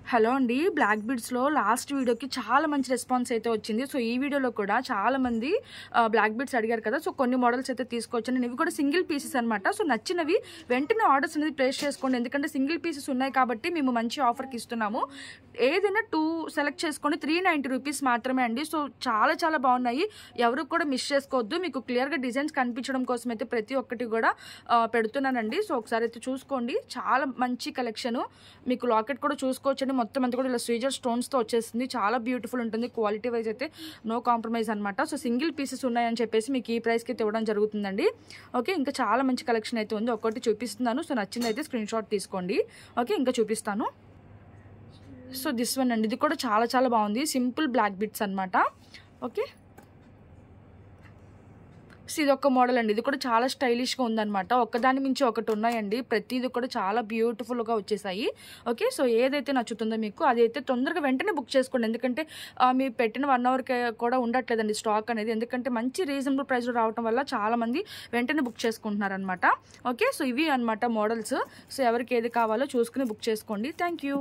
Hello అండి, black బీడ్స్లో last వీడియోకి చాలా మంచి రెస్పాన్స్ అయితే వచ్చింది. సో ఈ వీడియోలో కూడా చాలా మంది బ్లాక్ బీడ్స్ అడిగారు కదా. సో కొన్ని మోడల్స్ అయితే తీసుకొచ్చాను. ఇవి కూడా సింగిల్ పీసెస్ అనమాట. సో నచ్చినవి వెంటనే ఆర్డర్స్ అనేది ప్లేస్ చేసుకోండి, ఎందుకంటే సింగిల్ పీసెస్ ఉన్నాయి కాబట్టి మేము మంచి ఆఫర్కి ఇస్తున్నాము. ఏదైనా 2 సెలెక్ట్ చేసుకోండి, 390 రూపీస్ మాత్రమే అండి. సో చాలా చాలా బాగున్నాయి, ఎవరు కూడా మిస్ చేసుకోవద్దు. మీకు క్లియర్గా డిజైన్స్ కనిపించడం కోసం అయితే ప్రతి ఒక్కటి కూడా పెడుతున్నానండి. సో ఒకసారి అయితే చూసుకోండి, చాలా మంచి కలెక్షను. మీకు లాకెట్ కూడా చూసుకోవచ్చండి, మొత్తం అంతా కూడా ఇలా శ్రీజర్ స్టోన్స్తో వచ్చేస్తుంది. చాలా బ్యూటిఫుల్ ఉంటుంది, క్వాలిటీ వైజ్ అయితే నో కాంప్రమైజ్ అనమాట. సో సింగిల్ పీసెస్ ఉన్నాయని చెప్పేసి మీకు ఈ ప్రైస్కి అయితే ఇవ్వడం జరుగుతుందండి. ఓకే, ఇంకా చాలా మంచి కలెక్షన్ అయితే ఉంది, ఒక్కటి చూపిస్తున్నాను. సో నచ్చింది అయితే స్క్రీన్ షాట్ తీసుకోండి. ఓకే, ఇంకా చూపిస్తాను. సో దిస్ వన్ అండి, ఇది కూడా చాలా చాలా బాగుంది, సింపుల్ బ్లాక్ బిట్స్ అనమాట. ఓకే, సో ఇది ఒక మోడల్ అండి, ఇది కూడా చాలా స్టైలిష్గా ఉందన్నమాట. ఒకదాని మించి ఒకటి ఉన్నాయండి, ప్రతిది కూడా చాలా బ్యూటిఫుల్గా వచ్చేసాయి. ఓకే, సో ఏదైతే నచ్చుతుందో మీకు అదైతే తొందరగా వెంటనే బుక్ చేసుకోండి, ఎందుకంటే మీరు పెట్టిన 1 అవర్కి కూడా ఉండట్లేదండి స్టాక్ అనేది, ఎందుకంటే మంచి రీజనబుల్ ప్రైస్లో రావడం వల్ల చాలామంది వెంటనే బుక్ చేసుకుంటున్నారు అనమాట. ఓకే, సో ఇవి అనమాట మోడల్స్. సో ఎవరికి ఏది కావాలో చూసుకుని బుక్ చేసుకోండి. Thank you.